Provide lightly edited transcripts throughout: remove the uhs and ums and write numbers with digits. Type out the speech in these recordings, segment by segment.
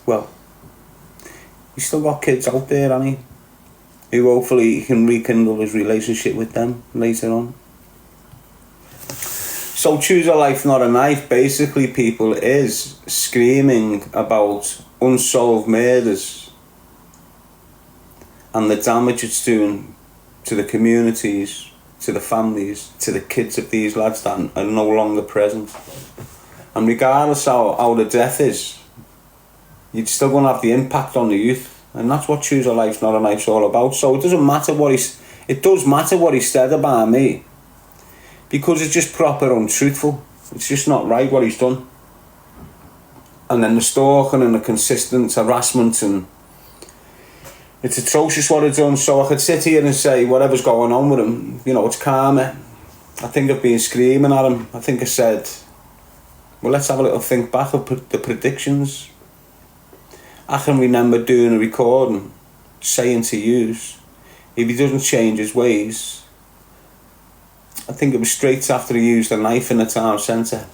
well, he's still got kids out there, hasn't he? Who hopefully he can rekindle his relationship with them later on. So Choose a Life, Not a Knife, basically, people, is screaming about unsolved murders and the damage it's doing to the communities, to the families, to the kids of these lads that are no longer present. And regardless how the death is, you're still going to have the impact on the youth. And that's what Choose a Life, Not a Knife's all about. So it doesn't matter it does matter what he said about me, because it's just proper untruthful. It's just not right what he's done. And then the stalking and the consistent harassment, and it's atrocious what he's done. So I could sit here and say whatever's going on with him, you know, it's karma. I think I've been screaming at him. I think I said, well, let's have a little think back of the predictions. I can remember doing a recording saying to you, if he doesn't change his ways, I think it was straight after he used a knife in the town centre,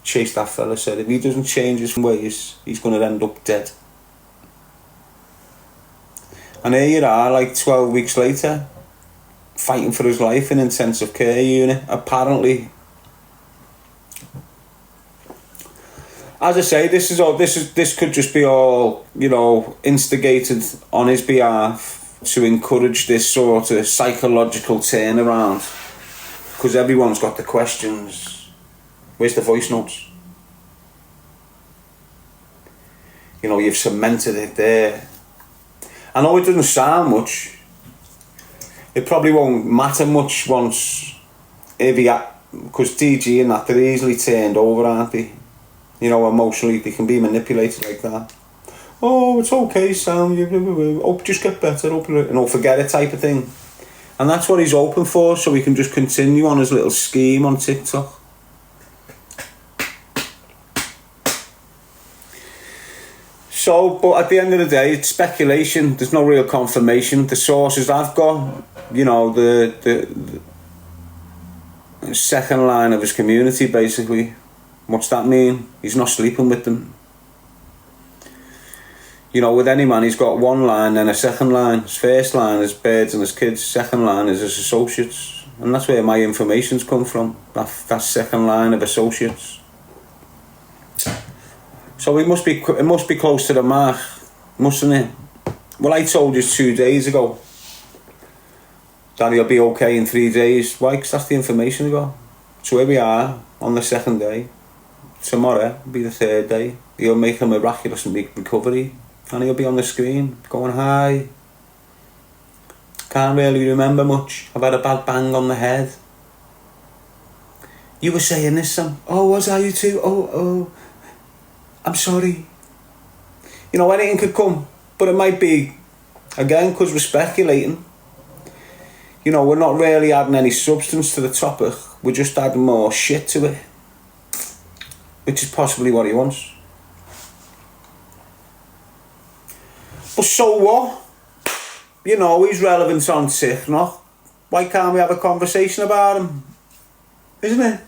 chased that fella, said if he doesn't change his ways, he's going to end up dead. And here you are, like 12 weeks later, fighting for his life in intensive care unit, apparently. As I say, this could just be all, you know, instigated on his behalf to encourage this sort of psychological turnaround. Because everyone's got the questions. Where's the voice notes? You know, you've cemented it there. I know it doesn't sound much. It probably won't matter much once, because DG and that, they're easily turned over, aren't they? You know, emotionally, they can be manipulated like that. Oh, it's okay, Sam. Oh, just get better. Forget it type of thing. And that's what he's open for, so he can just continue on his little scheme on TikTok. So, but at the end of the day, it's speculation. There's no real confirmation. The sources I've got, you know, the second line of his community, basically. What's that mean? He's not sleeping with them. You know, with any man, he's got one line and a second line. His first line is birds and his kids. Second line is his associates. And that's where my information's come from. That second line of associates. So it must be close to the mark, mustn't it? Well, I told you 2 days ago that he'll be okay in 3 days. Why? Because that's the information we got. So here we are on the second day. Tomorrow will be the third day. He'll make a miraculous recovery. And he'll be on the screen going, hi. Can't really remember much. I've had a bad bang on the head. You were saying this, Sam. Oh, was I you too? Oh. I'm sorry. You know, anything could come. But it might be, again, because we're speculating. You know, we're not really adding any substance to the topic. We're just adding more shit to it. Which is possibly what he wants. But so what? You know, he's relevant on TikTok. Why can't we have a conversation about him? Isn't it?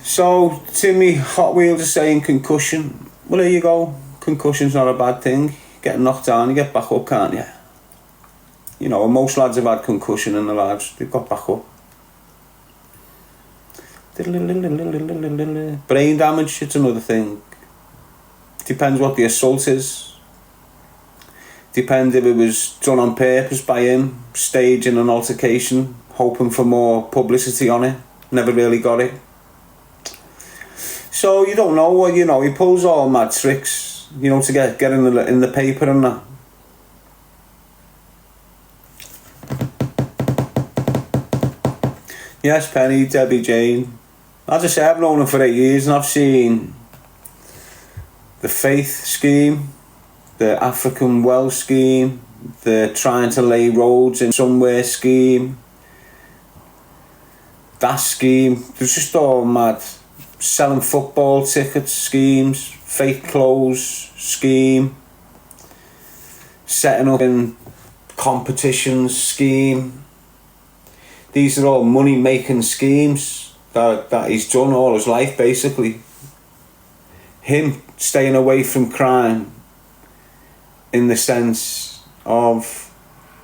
So, Timmy Hot Wheels is saying concussion. Well, there you go. Concussion's not a bad thing. Get knocked down, you get back up, can't you? You know, most lads have had concussion in their lives. They've got back up. Brain damage, it's another thing. Depends what the assault is. Depends if it was done on purpose by him, staging an altercation, hoping for more publicity on it. Never really got it. So you don't know what, you know, he pulls all mad tricks, you know, to get in the paper and that. Yes, Penny, Debbie Jane. As I say, I've known him for 8 years and I've seen the faith scheme, the African well scheme, the trying to lay roads in somewhere scheme, that scheme. There's just all mad. Selling football tickets schemes, fake clothes scheme, setting up in competitions scheme. These are all money making schemes that he's done all his life, basically. him staying away from crime in the sense of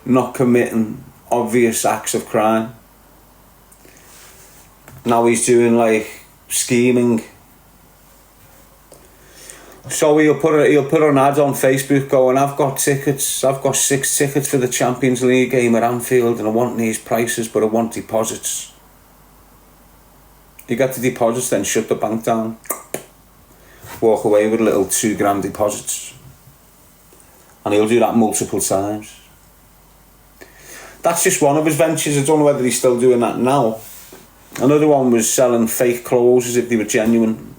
not committing obvious acts of crime. Now he's doing like scheming. So he'll put an ad on Facebook going, I've got 6 tickets for the Champions League game at Anfield and I want these prices but I want deposits. You get the deposits, then shut the bank down. Walk away with little £2,000 deposits. And he'll do that multiple times. That's just one of his ventures. I don't know whether he's still doing that now. Another one was selling fake clothes as if they were genuine.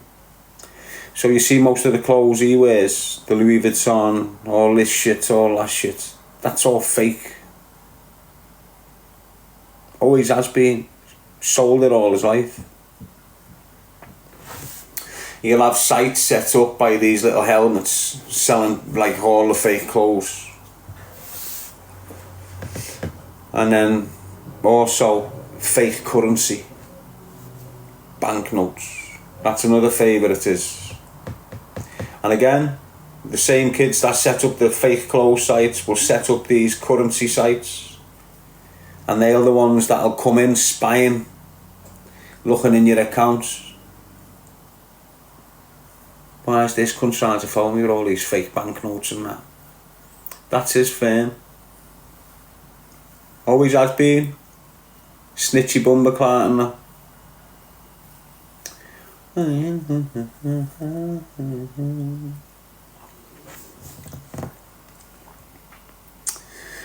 So you see most of the clothes he wears, the Louis Vuitton, all this shit, all that shit, that's all fake. Always has been. Sold it all his life. He'll have sites set up by these little helmets selling like all the fake clothes. And then also fake currency. Banknotes. That's another favourite of his. And again, the same kids that set up the fake clothes sites will set up these currency sites. And they're the ones that'll come in spying, looking in your accounts. Why is this cunt trying to phone me with all these fake banknotes and that? That's his firm. Always has been. Snitchy bumperclart and that.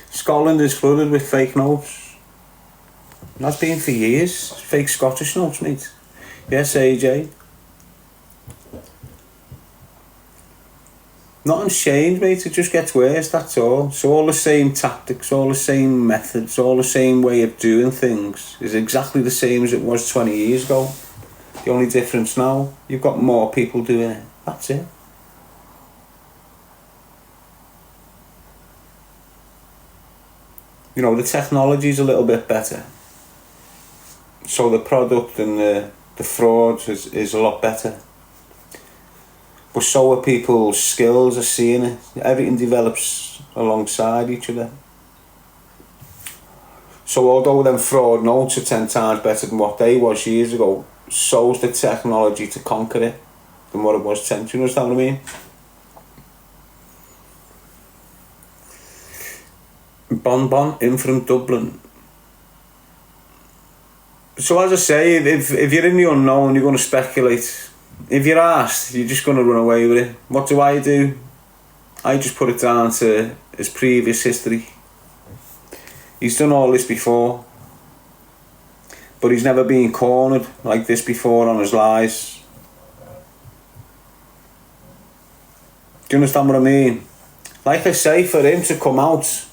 Scotland is flooded with fake notes. That's been for years. Fake Scottish notes, mate. Yes, AJ. Nothing's changed, mate. It just gets worse, that's all. It's all the same tactics, all the same methods, all the same way of doing things. It's exactly the same as it was 20 years ago. The only difference now, you've got more people doing it. That's it. You know, the technology's a little bit better. So the product and the fraud is a lot better. But so are people's skills of seeing it. Everything develops alongside each other. So although them fraud notes are 10 times better than what they was years ago, so's the technology to conquer it than what it was 10. Do you understand what I mean? Bon in from Dublin. So as I say, if you're in the unknown, you're going to speculate. If you're asked, you're just going to run away with it. What do? I just put it down to his previous history. He's done all this before. But he's never been cornered like this before on his lies. Do you understand what I mean? Like I say, for him to come out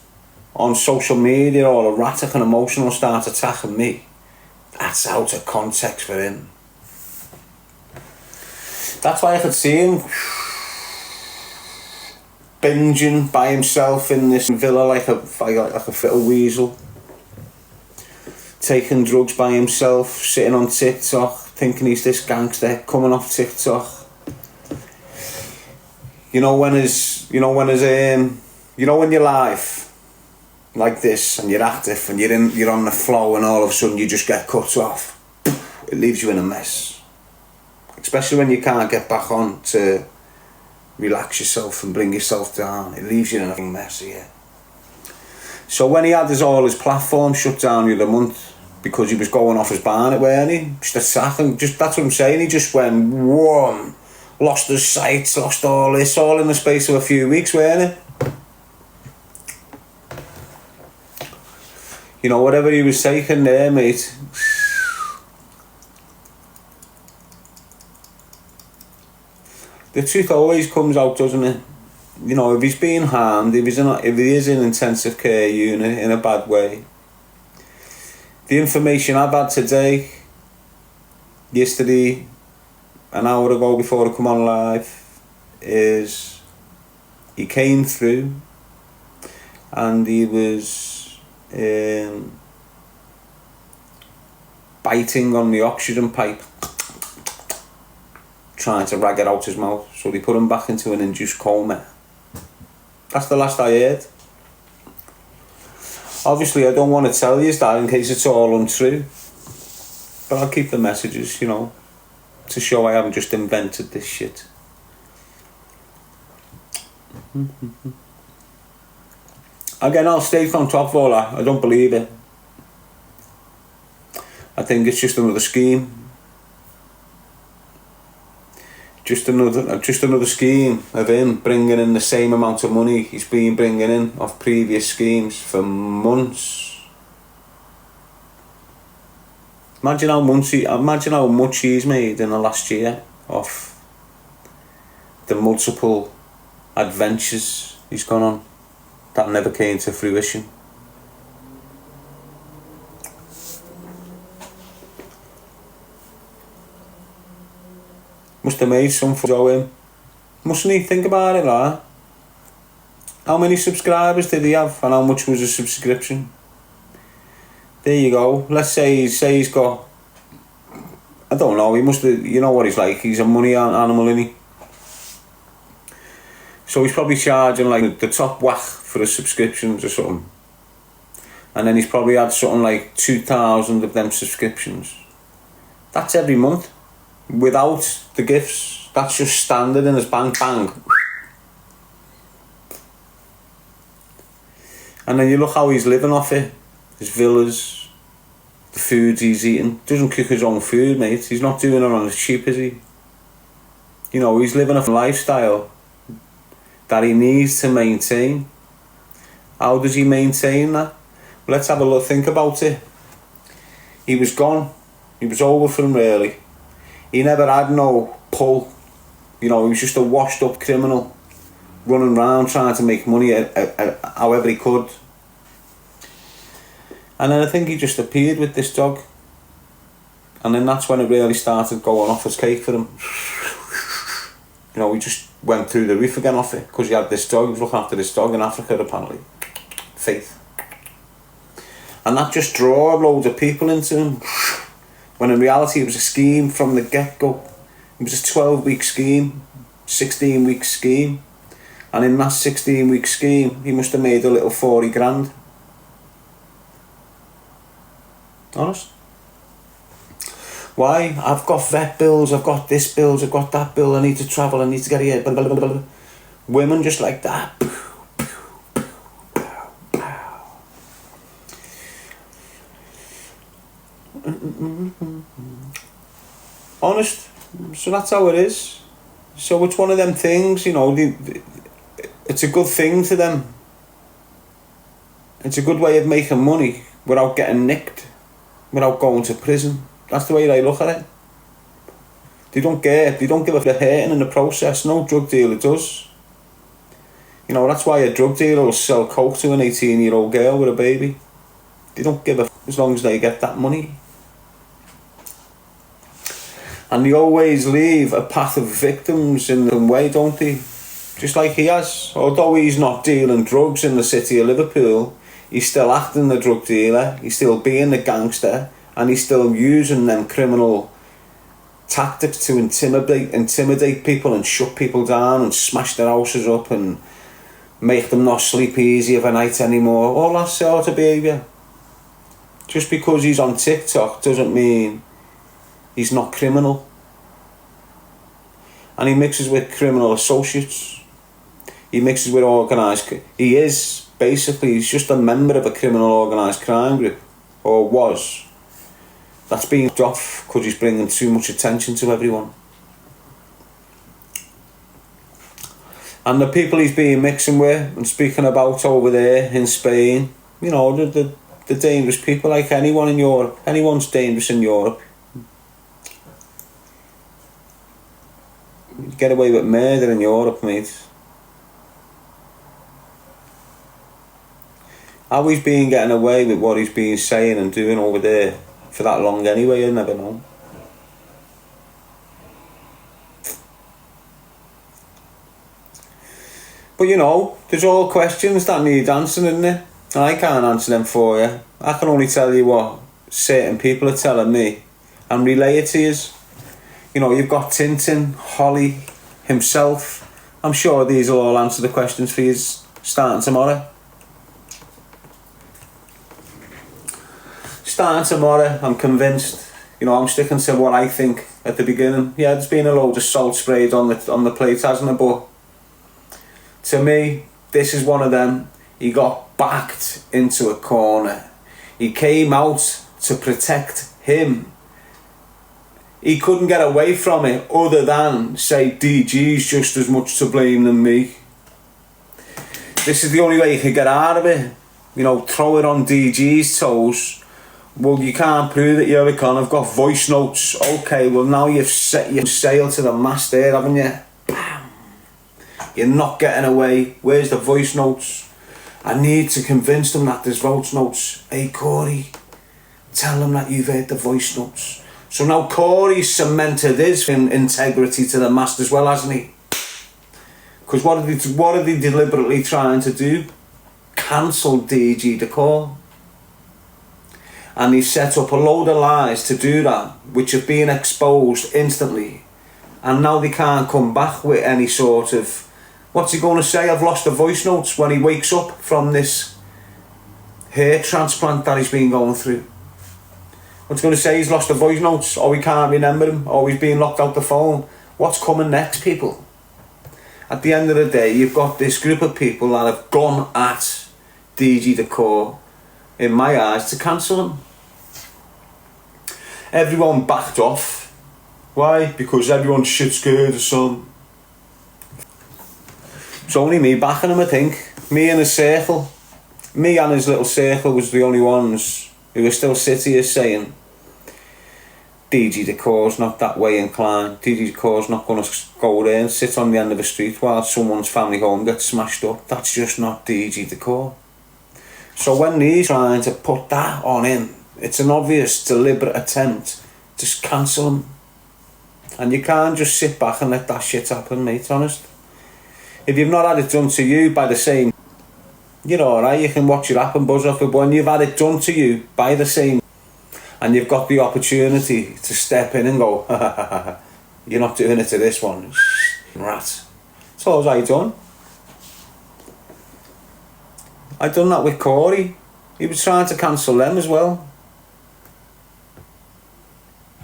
on social media all erratic and emotional, start attacking me, that's out of context for him. That's why I could see him binging by himself in this villa like a little weasel. Taking drugs by himself, sitting on TikTok, thinking he's this gangster, coming off TikTok. When you're live like this and you're active and you're on the flow and all of a sudden you just get cut off. It leaves you in a mess. Especially when you can't get back on to relax yourself and bring yourself down. It leaves you in a mess, yeah. So when he had all his platform shut down the other month because he was going off his barnet, weren't he? Just attacking, that's what I'm saying. He just went, whoa, lost his sights, lost all this, all in the space of a few weeks, weren't it? Whatever he was taking there, mate. The truth always comes out, doesn't it? If he's being harmed, if he is in intensive care unit in a bad way. The information I've had today, yesterday, an hour ago before I come on live, is he came through and he was biting on the oxygen pipe, trying to rag it out his mouth, so they put him back into an induced coma. That's the last I heard. Obviously I don't want to tell you that in case it's all untrue, but I'll keep the messages, you know, to show I haven't just invented this shit. Again, I'll state on top of all that, I don't believe it. I think it's just another scheme. Just another scheme of him bringing in the same amount of money he's been bringing in off previous schemes for months. Imagine how much he's made in the last year off the multiple adventures he's gone on that never came to fruition. Must have made some for him. Mustn't he? Think about it, like. How many subscribers did he have and how much was a subscription? There you go. Let's say he's got, I don't know, he must have, you know what he's like, he's a money animal, isn't he? So he's probably charging like the top whack for the subscriptions or something. And then he's probably had something like 2,000 of them subscriptions. That's every month. Without the gifts, that's just standard in his bank, bang. And then you look how he's living off it. His villas, the foods he's eating. Doesn't cook his own food, mate. He's not doing it on the cheap, is he? You know, he's living a lifestyle that he needs to maintain. How does he maintain that? Let's have a look, think about it. He was gone. He was over for him, really. He never had no pull. You know, he was just a washed up criminal running around trying to make money however he could. And then I think he just appeared with this dog. And then that's when it really started going off his cake for him. You know, he just went through the roof again off it because he had this dog. He was looking after this dog in Africa, apparently. Faith. And that just drew loads of people into him. When in reality it was a scheme from the get-go. It was a 12-week scheme, 16-week scheme. And in that 16-week scheme, he must have made a little 40 grand. Honest. Why? I've got vet bills, I've got this bills, I've got that bill, I need to travel, I need to get here, blah, blah, blah, blah. Women just like that. Honest. So that's how it is. So it's one of them things, you know, it's a good thing to them. It's a good way of making money without getting nicked, without going to prison. That's the way they look at it. They don't give a hurting in the process. No drug dealer does. You know, that's why a drug dealer will sell coke to an 18-year-old girl with a baby. They don't give a as long as they get that money. And they always leave a path of victims in the way, don't they? Just like he has. Although he's not dealing drugs in the city of Liverpool, he's still acting the drug dealer, he's still being the gangster, and he's still using them criminal tactics to intimidate people and shut people down and smash their houses up and make them not sleep easy of a night anymore. All that sort of behaviour. Just because he's on TikTok doesn't mean he's not criminal. And he mixes with criminal associates. He mixes with organised... He is, basically, he's just a member of a criminal organised crime group. Or was. That's being off because he's bringing too much attention to everyone. And the people he's been mixing with and speaking about over there in Spain, you know, the dangerous people, like anyone in Europe. Anyone's dangerous in Europe. You get away with murder in Europe, mate. How he's been getting away with what he's been saying and doing over there for that long anyway, you never know. But you know, there's all questions that need answering, isn't there? And I can't answer them for you. I can only tell you what certain people are telling me and relay it to you. You know, you've got Tintin, Holly, himself. I'm sure these will all answer the questions for you starting tomorrow. Starting tomorrow, I'm convinced. You know, I'm sticking to what I think at the beginning. Yeah, there's been a load of salt sprayed on the plate, hasn't it? But to me, this is one of them. He got backed into a corner. He came out to protect him. He couldn't get away from it other than say DG's just as much to blame than me. This is the only way you could get out of it. You know, throw it on DG's toes. Well, you can't prove it, yeah, we can. I've got voice notes. Okay, well now you've set your sail to the mast there, haven't you? Bam. You're not getting away. Where's the voice notes? I need to convince them that there's voice notes. Hey Corey, tell them that you've heard the voice notes. So now Corey's cemented his integrity to the mast as well, hasn't he? Because what are they deliberately trying to do? Cancel DG the call. And he set up a load of lies to do that, which have been exposed instantly. And now they can't come back with any sort of... What's he going to say? I've lost the voice notes when he wakes up from this hair transplant that he's been going through. What's he going to say? He's lost the voice notes, or we can't remember him, or he's being locked out the phone. What's coming next, people? At the end of the day, you've got this group of people that have gone at DG the core, in my eyes, to cancel him. Everyone backed off. Why? Because everyone's shit scared of some. It's only me backing him, I think. Me and his circle. Me and his little circle was the only ones who were still sitting here saying DG the core's not that way inclined. DG the core's not going to go there and sit on the end of the street while someone's family home gets smashed up. That's just not DG the core. So when he's trying to put that on him, it's an obvious, deliberate attempt to cancel him. And you can't just sit back and let that shit happen, mate, honest. If you've not had it done to you by the same, you're alright, you can watch it happen, buzz off it, but when you've had it done to you by the same, and you've got the opportunity to step in and go, you're not doing it to this one, rat. That's all I done. I done that with Corey. He was trying to cancel them as well.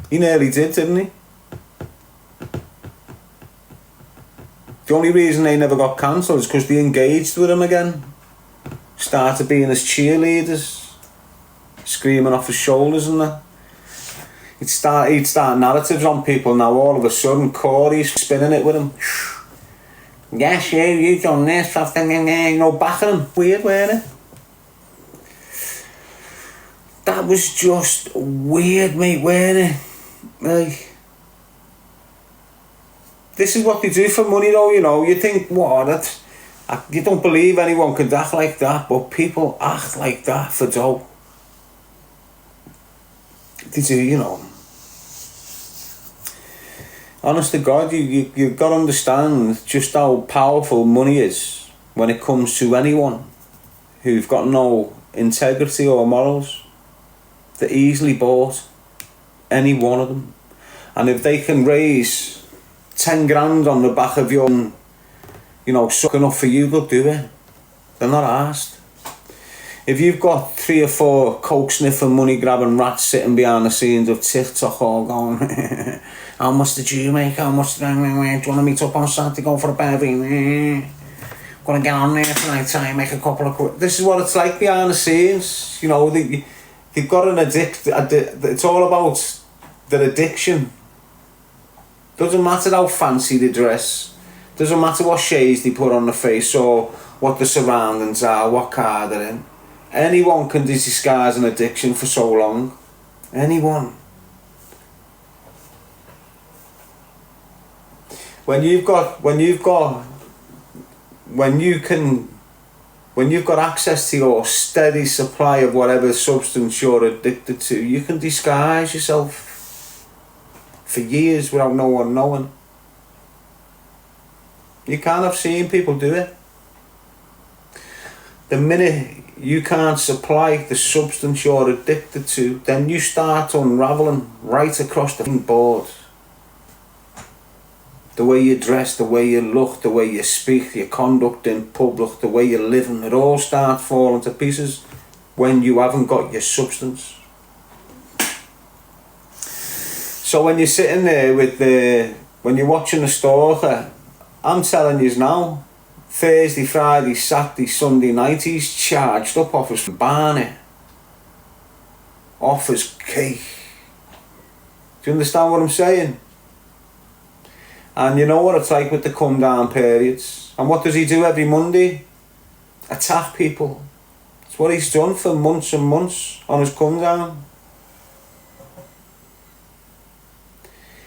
He nearly did, didn't he? The only reason they never got cancelled is because they engaged with him again. Started being his cheerleaders, screaming off his shoulders and that. He'd start narratives on people. Now all of a sudden Corey's spinning it with him. Yes, you done this, you know, backing him. Weird, weren't it? That was just weird, mate, weren't it? Like, this is what they do for money though, you know. You think, what? You don't believe anyone could act like that, but people act like that for dough. They do, you know. Honest to God, you've got to understand just how powerful money is when it comes to anyone who've got no integrity or morals. They're easily bought, any one of them. And if they can raise 10 grand on the back of your, you know, sucking up for you, they'll do it. They're not arsed. If you've got 3 or 4 coke sniffing, money grabbing rats sitting behind the scenes of TikTok all going, how much did you make? How much do you want to meet up on Saturday, go for a bevy? Gonna get on there tonight, try and make a couple of quid. This is what it's like behind the scenes. You know, they've got an it's all about their addiction. Doesn't matter how fancy they dress. Doesn't matter what shades they put on the face or what the surroundings are, what car they're in. Anyone can disguise an addiction for so long. Anyone. When you've got access to your steady supply of whatever substance you're addicted to, you can disguise yourself for years without no one knowing. You can't have seen people do it. The minute you can't supply the substance you're addicted to, then you start unravelling right across the board. The way you dress, the way you look, the way you speak, your conduct in public, the way you're living, it all starts falling to pieces when you haven't got your substance. So when you're sitting there when you're watching the Stalker, I'm telling you now, Thursday, Friday, Saturday, Sunday night, he's charged up off his Barney, off his cake. Do you understand what I'm saying? And you know what it's like with the come down periods. And what does he do every Monday? Attack people. It's what he's done for months and months on his come down.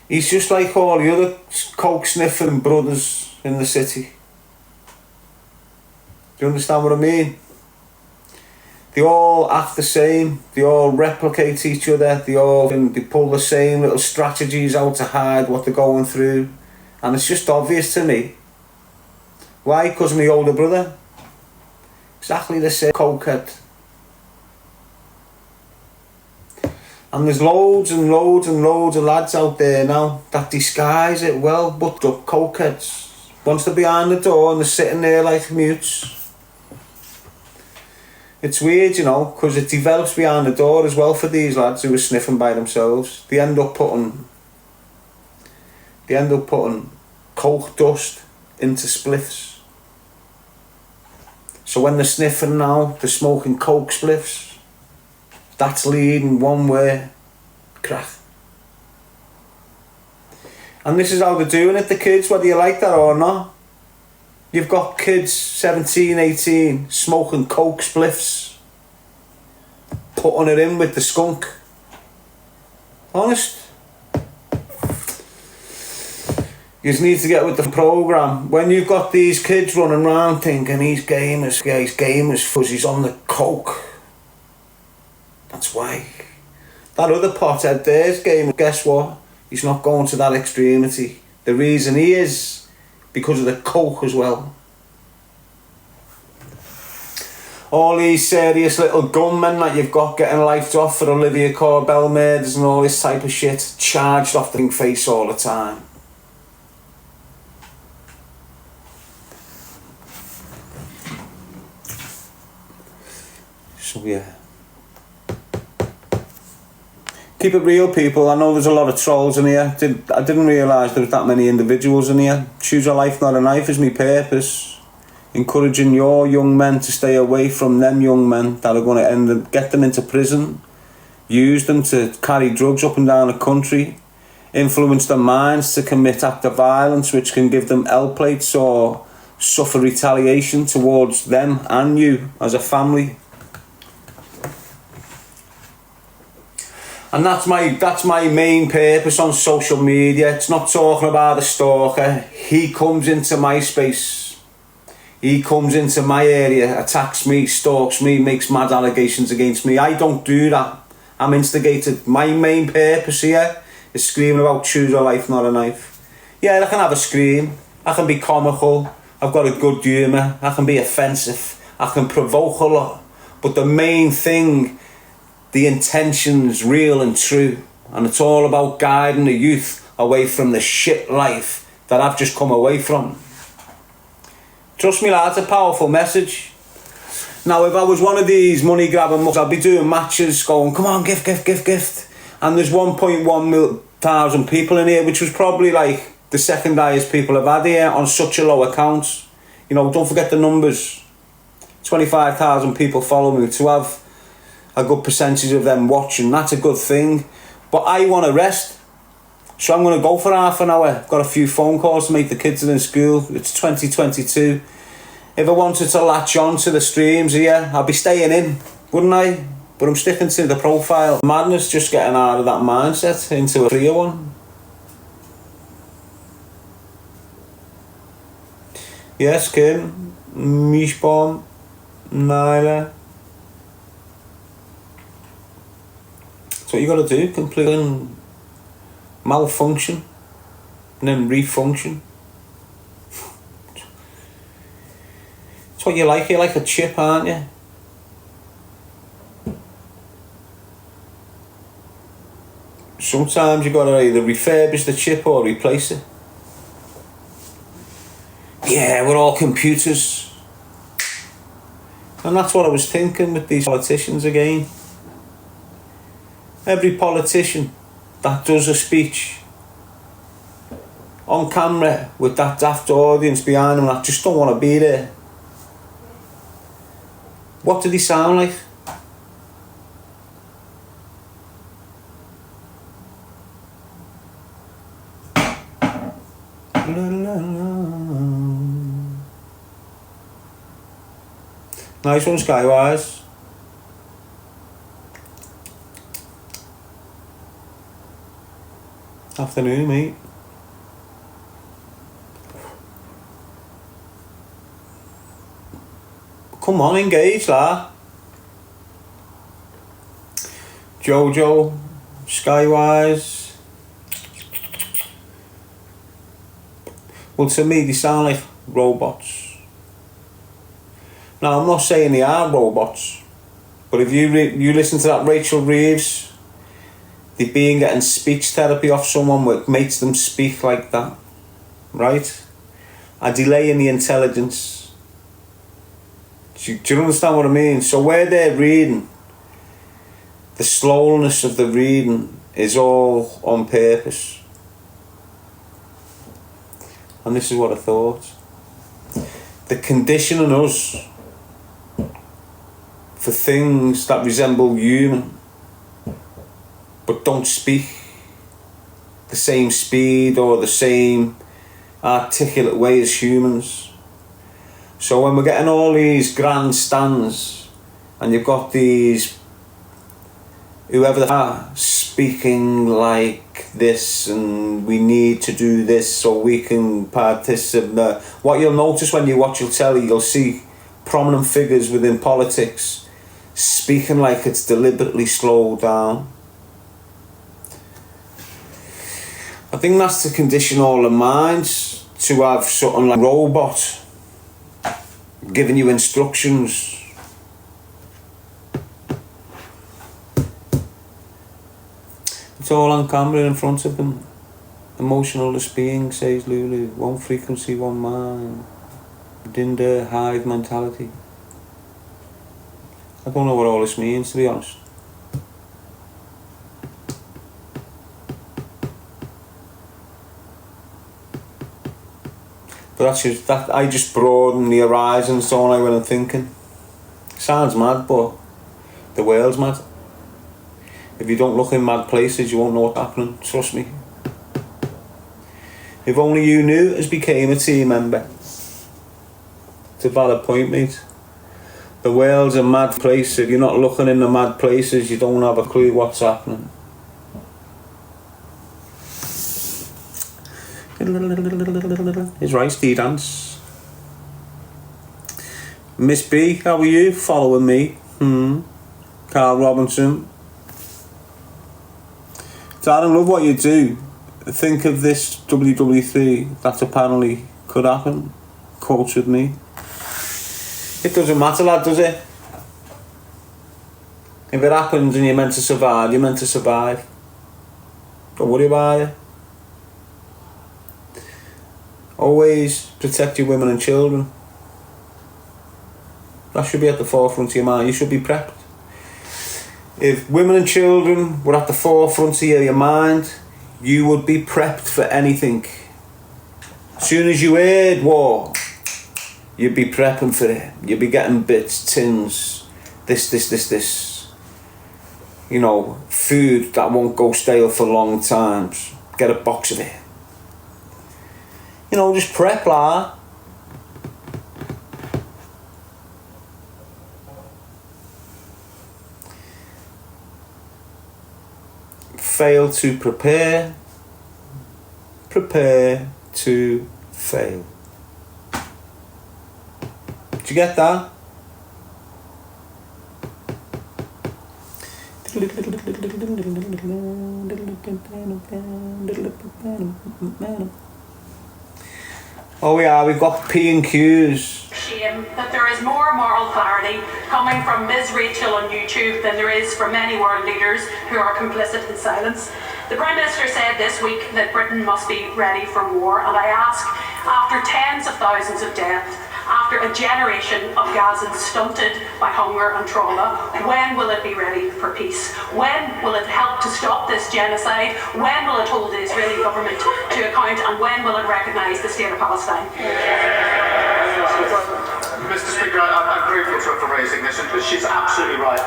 He's just like all the other coke sniffing brothers in the city. Do you understand what I mean? They all act the same. They all replicate each other. They pull the same little strategies out to hide what they're going through. And it's just obvious to me. Why? Because my older brother. Exactly the same cokehead. And there's loads and loads and loads of lads out there now that disguise it well, but the cokeheads. Once they're behind the door and they're sitting there like mutes. It's weird, you know, because it develops behind the door as well for these lads who are sniffing by themselves. They end up putting coke dust into spliffs. So when they're sniffing now, they're smoking coke spliffs. That's leading one way, crack. And this is how they're doing it, the kids, whether you like that or not. You've got kids 17, 18 smoking coke spliffs, putting it in with the skunk. Honest. You just need to get with the programme. When you've got these kids running around thinking he's gamers, fuzz, he's on the coke. That's why. That other pothead there's gamers. Guess what? He's not going to that extremity. The reason he is because of the coke as well. All these serious little gunmen that you've got getting life off for Olivia Corbell murders and all this type of shit, charged off the face all the time. So yeah. Keep it real, people. I know there's a lot of trolls in here. I didn't realise there was that many individuals in here. Choose a life, not a knife is my purpose. Encouraging your young men to stay away from them young men that are going to get them into prison, use them to carry drugs up and down the country, influence their minds to commit acts of violence which can give them L plates or suffer retaliation towards them and you as a family. And that's my main purpose on social media. It's not talking about the stalker. He comes into my space. He comes into my area, attacks me, stalks me, makes mad allegations against me. I don't do that. I'm instigated. My main purpose here is screaming about choose a life, not a knife. Yeah, I can have a scream. I can be comical. I've got a good humour. I can be offensive. I can provoke a lot. But the main thing, the intention's real and true. And it's all about guiding the youth away from the shit life that I've just come away from. Trust me, lad, it's a powerful message. Now, if I was one of these money grabbing mucks, I'd be doing matches going, come on, gift. And there's 1.1 thousand people in here, which was probably like the second highest people I've had here on such a low account. You know, don't forget the numbers. 25,000 people follow me. To have a good percentage of them watching, that's a good thing. But I want to rest. So I'm going to go for half an hour. I've got a few phone calls to make. The kids are in school. It's 2022. If I wanted to latch on to the streams here, I'd be staying in, wouldn't I? But I'm sticking to the profile. Madness, just getting out of that mindset into a freer one. Yes, Kim, Mishbom, Nyla. That's what you got to do, completely malfunction and then refunction. It's what you like. You're like a chip, aren't you? Sometimes you got to either refurbish the chip or replace it. yeah, we're all computers. And that's what I was thinking with these politicians again. Every politician that does a speech on camera with that daft audience behind them that just don't want to be there, what do they sound like? Nice one, Skywise. Afternoon, mate. Come on, engage, lah. Jojo, Skywise. Well, to me, they sound like robots. Now, I'm not saying they are robots, but if you listen to that Rachel Reeves, they've been getting speech therapy off someone which makes them speak like that, right? A delay in the intelligence. Do you understand what I mean? So where they're reading, the slowness of the reading is all on purpose. And this is what I thought. The conditioning us for things that resemble human but don't speak the same speed or the same articulate way as humans. So when we're getting all these grandstands and you've got these whoever they are speaking like this and we need to do this so we can participate. What you'll notice when you watch your telly, you'll see prominent figures within politics speaking like it's deliberately slowed down. I think that's to condition all the minds to have something like a robot giving you instructions. It's all on camera in front of them. Emotionless being, says Lulu. One frequency, one mind. Dinder, hive mentality. I don't know what all this means, to be honest. But that's just, that I just broaden the horizons, don't I, when I'm thinking. Sounds mad, but the world's mad. If you don't look in mad places, you won't know what's happening, trust me. If only you knew as became a team member. It's a valid point, mate. The world's a mad place. If you're not looking in the mad places, you don't have a clue what's happening. It's right, Steve Dance. Miss B, how are you? Following me. Carl Robinson. Darren, love what you do. Think of this WW3 that apparently could happen. Quotes with me. It doesn't matter, lad, does it? If it happens and you're meant to survive, you're meant to survive. Don't worry about it. Always protect your women and children. That should be at the forefront of your mind. You should be prepped. If women and children were at the forefront of your mind, you would be prepped for anything. As soon as you heard war, you'd be prepping for it. You'd be getting bits, tins, this. You know, food that won't go stale for long times. Get a box of it. You know, just prep, lah. Fail to prepare, prepare to fail. Did you get that? Oh yeah, we've got P and Qs. Shame that there is more moral clarity coming from Ms. Rachel on YouTube than there is from many world leaders who are complicit in silence. The Prime Minister said this week that Britain must be ready for war, and I ask, after tens of thousands of deaths, after a generation of Gazans stunted by hunger and trauma, when will it be ready for peace? When will it help to stop this genocide? When will it hold the Israeli government to account? And when will it recognise the state of Palestine? Mr. Speaker, I'm grateful for raising this, but she's absolutely right.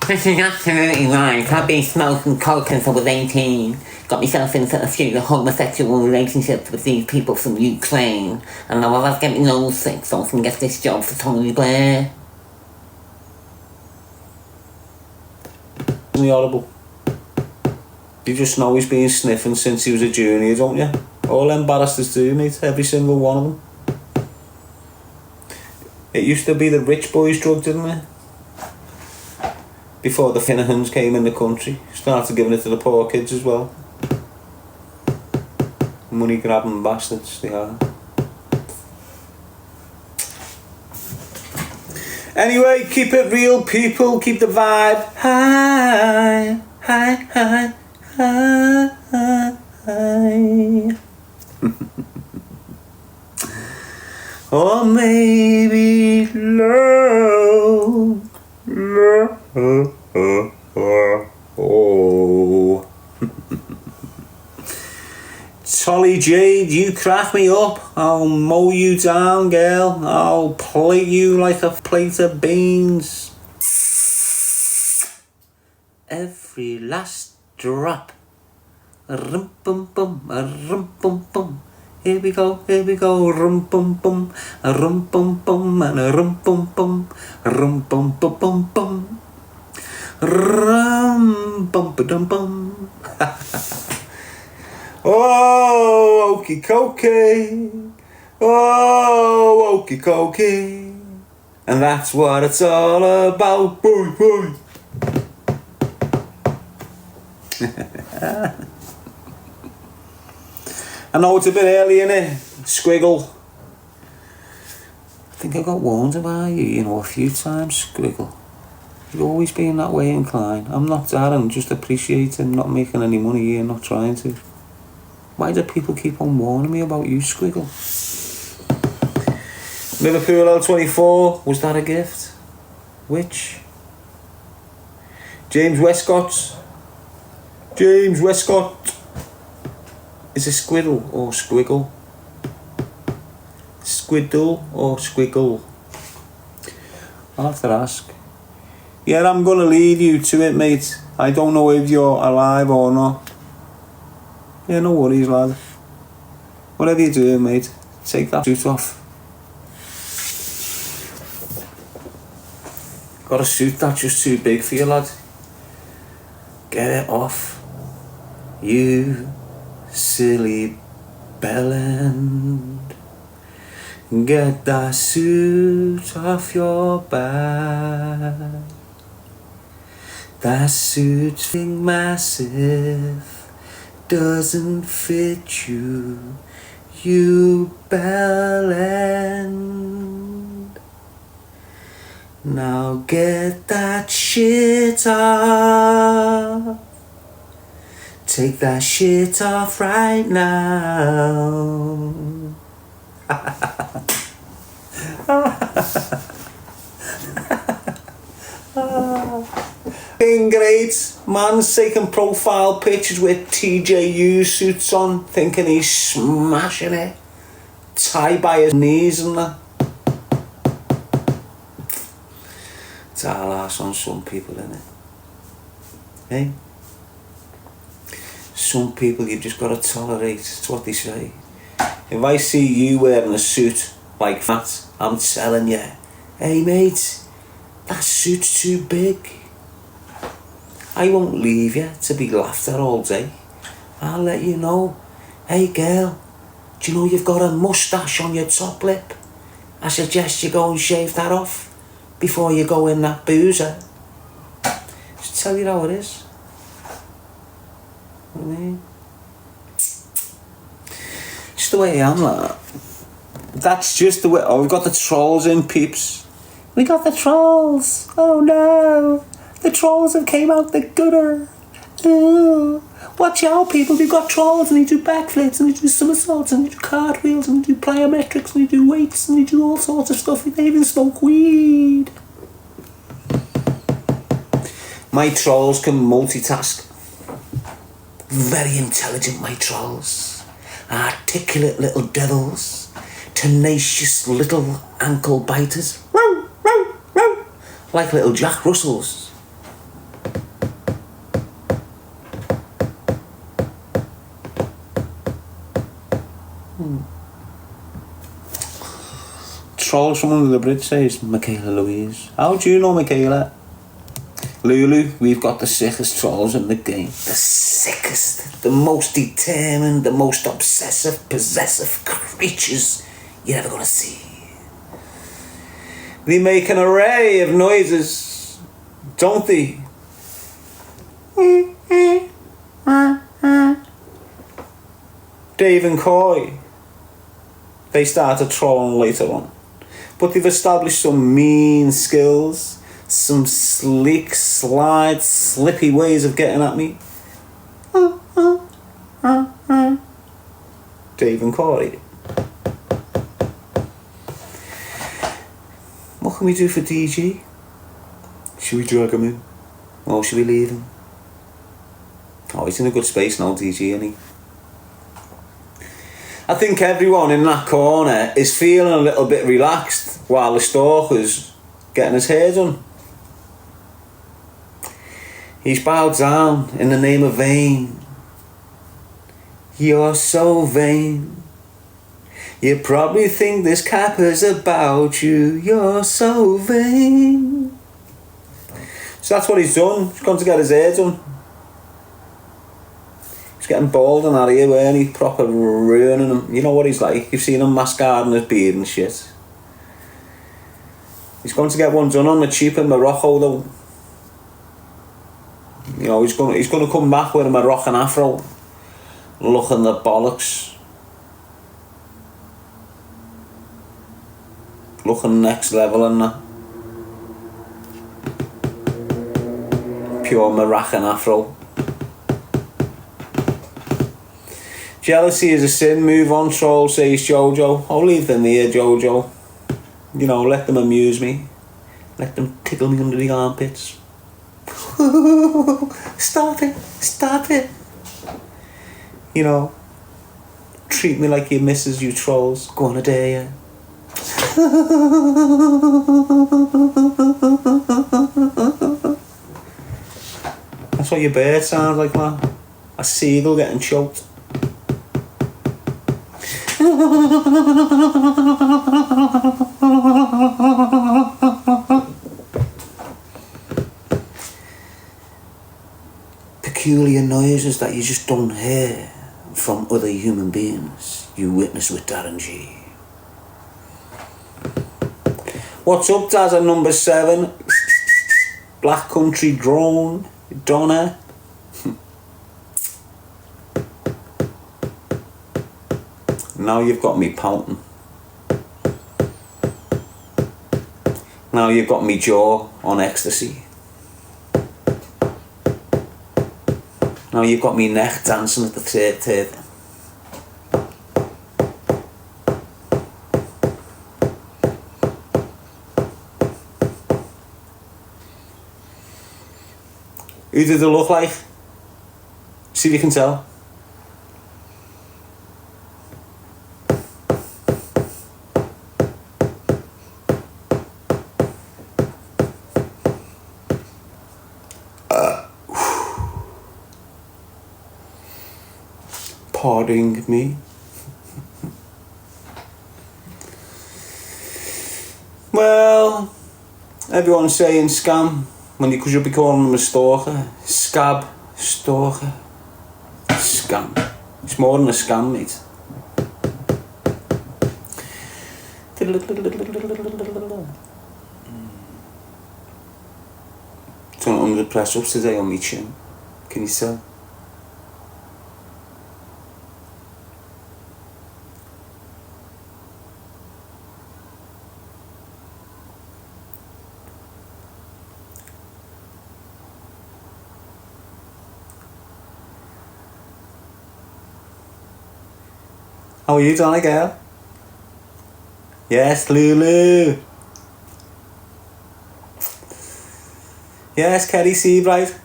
This is absolutely right. I've been smoking coke since I was 18. Got myself into a few homosexual relationships with these people from Ukraine. And now I was getting nose sick so I can get this job for Tony Blair. Isn't he horrible? You just know he's been sniffing since he was a junior, don't you? All them barristers do, mate. Every single one of them. It used to be the rich boys' drug, didn't it? Before the Finahans came in the country, started giving it to the poor kids as well. Money grabbing bastards they are. Anyway, keep it real, people. Keep the vibe high, high, high, high, high. Or maybe low. Oh. Tolly Jade, you crack me up. I'll mow you down, girl. I'll plate you like a plate of beans. Every last drop. Rum bum bum, rum bum bum. Here we go, rum bum bum, a rum bum bum, and a rum bum bum, rum bum bum bum bum, rum bum ba dum bum. Oh, okie dokie, oh, okie dokie, and that's what it's all about, boy, boy. I know it's a bit early, innit? Squiggle. I think I got warned about you, a few times, Squiggle. You've always been that way inclined. I'm not Darren, just appreciating not making any money here, not trying to. Why do people keep on warning me about you, Squiggle? Liverpool L24, was that a gift? Which? James Westcott. James Westcott. Is it squiddle or squiggle? Squiddle or squiggle? I'll have to ask. Yeah, I'm gonna lead you to it, mate. I don't know if you're alive or not. Yeah, no worries, lad. Whatever you do, mate, take that suit off. Got a suit that's just too big for you, lad. Get it off. You silly bellend. Get that suit off your back. That suit's massive, doesn't fit you, you bellend. Now get that shit off. Take that shit off right now. Being great, man's taking profile pictures with TJU suits on, thinking he's smashing it. Tied by his knees and that. It's all arse on some people, innit? Hey? Some people you've just got to tolerate, it's what they say. If I see you wearing a suit like that, I'm telling you, hey mate, that suit's too big. I won't leave you to be laughed at all day. I'll let you know, hey girl, do you know you've got a moustache on your top lip? I suggest you go and shave that off before you go in that boozer. Just tell you how it is. You know what I mean? Just the way I am, like. That's just the way. Oh, we've got the trolls in, peeps. We got the trolls. Oh no. The trolls have came out the gutter. Watch out, people, they've got trolls and they do backflips and they do somersaults and they do cartwheels and they do plyometrics and they do weights and they do all sorts of stuff. They even smoke weed. My trolls can multitask. Very intelligent, my trolls. Articulate little devils. Tenacious little ankle biters. Like little Jack Russells. Trolls from under the bridge, says Michaela Louise. How do you know, Michaela? Lulu, we've got the sickest trolls in the game. The sickest, the most determined, the most obsessive, possessive creatures you're ever gonna see. They make an array of noises, don't they? Dave and Coy, they started trolling later on, but they've established some mean skills, some sleek, slide, slippy ways of getting at me. Dave and Corey. What can we do for DG? Should we drag him in? Or should we leave him? Oh, he's in a good space now, DG, isn't he? I think everyone in that corner is feeling a little bit relaxed while the Stalker's getting his hair done. He's bowed down in the name of vain. You're so vain. You probably think this cap is about you. You're so vain. So that's what he's done. He's gone to get his hair done. He's getting bald and out of here, weren't he? Proper ruining him. You know what he's like. You've seen him mascaring his beard and shit. He's going to get one done on the cheap in Morocco though. You know, he's going to come back with a Moroccan afro. Looking the bollocks. Looking next level and that. Pure Moroccan afro. Jealousy is a sin. Move on, troll, says Jojo. I'll leave them here, Jojo. You know, let them amuse me. Let them tickle me under the armpits. Stop it. Stop it. You know, treat me like your missus, you trolls. Go on a dare, yeah. That's what your bird sounds like, man. A seagull getting choked. Peculiar noises that you just don't hear from other human beings you witness with Darren G. What's up, Daz, at number 7? Black Country Drone, Donna. Now you've got me pouting. Now you've got me jaw on ecstasy. Now you've got me neck dancing at the third. Who did it look like? See if you can tell. Pardon me. Well, everyone's saying scam because you'll be calling them a stalker. Scab, stalker, scam. It's more than a scam, mate. Done 100 press-ups today on my chin. Can you tell? How are you, Donna girl? Yes, Lulu. Yes, Kerry Seabright.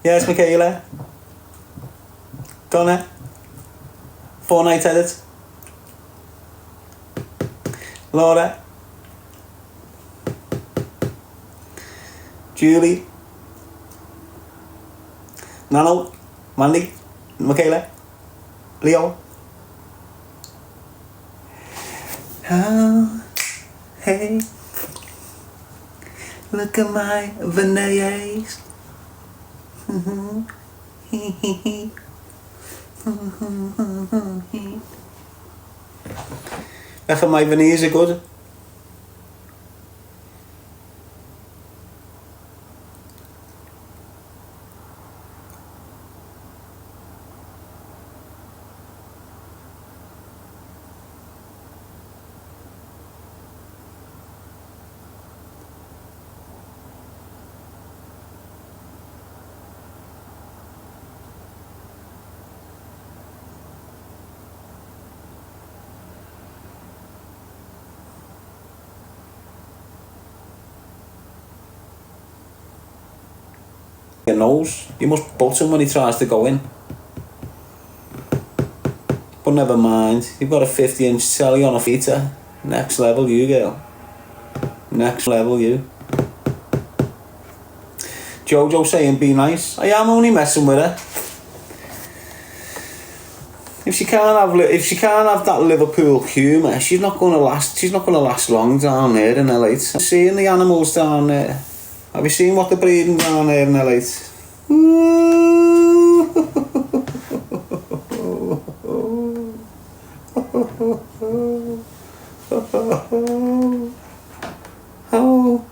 Yes, Michaela. Donna. Fortnite edit. Laura. Julie. Nano. Mandy. Michaela. Leo. Oh, hey. Look at my veneers. Reckon my veneers are good. Your nose, you must butt him when he tries to go in. But never mind, you've got a 50-inch telly on a feater. Next level you, girl. Next level you. Jojo saying be nice. I am only messing with her. If she can't have that Liverpool humour, she's not gonna last long down there in LA. Seeing the animals down there. Have you seen what they're breeding down there in LA? Oh.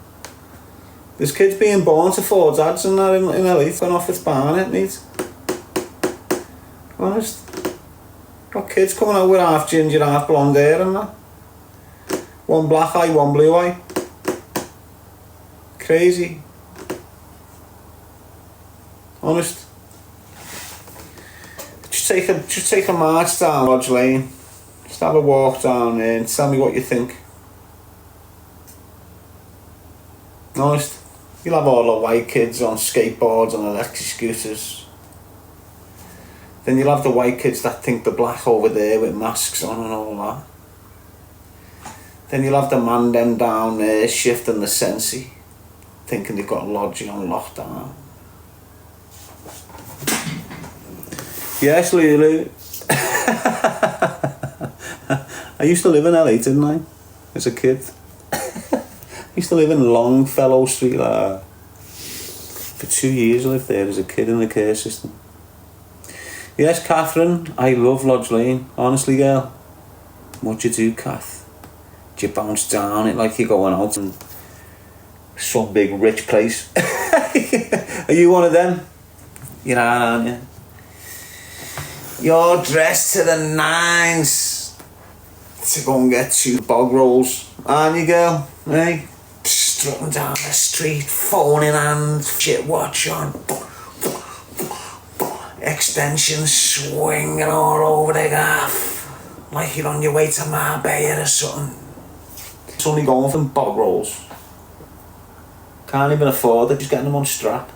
There's kids being born to four dads and that in LA. Going off its barn, it needs. Honest. Got kids coming out with half ginger, half blonde hair and that. One black eye, one blue eye. Crazy. Honest. Just take a march down Lodge Lane. Just have a walk down there and tell me what you think. Honest. You'll have all the white kids on skateboards and electric scooters. Then you'll have the white kids that think they're black over there with masks on and all that. Then you'll have the man them down there shifting the Sensi, thinking they've got Lodgy on lockdown. Yes, Lulu. I used to live in LA, didn't I? As a kid. I used to live in Longfellow Street. For 2 years I lived there as a kid in the care system. Yes, Catherine, I love Lodge Lane. Honestly, girl. What you do, Kath? Do you bounce down it like you're going out in some big rich place? Are you one of them? You are, aren't you? You're dressed to the nines to go and get 2 bog rolls, aren't you, girl? Hey? Strutting down the street, phone in hand, shit watch on. Extensions swinging all over the gaff, like you're on your way to Marbella or something. It's only going for bog rolls. Can't even afford it, just getting them on strap.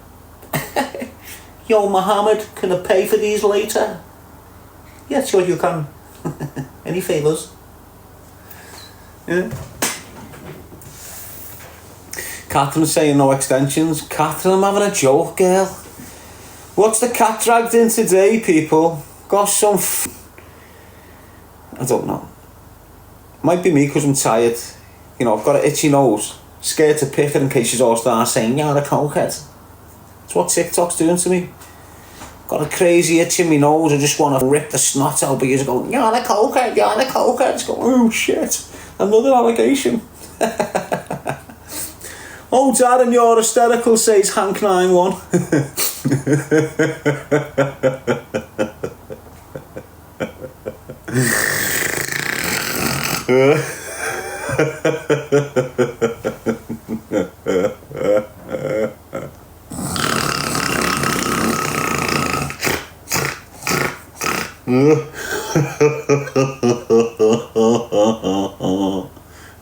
Yo, Mohammed, can I pay for these later? Yeah, sure you can. Any favours? Yeah. Catherine's saying no extensions. Catherine, I'm having a joke, girl. What's the cat dragged in today, people? Got some I don't know. Might be me because I'm tired. You know, I've got an itchy nose. Scared to pick it in case she's all start saying, you're a cokehead. That's what TikTok's doing to me. Got a crazy itch in my nose. I just want to rip the snot out, but you're just going, you're a cokehead, you're a cokehead. It's going, oh shit, another allegation. Oh, Darren, you're hysterical, says Hank 91.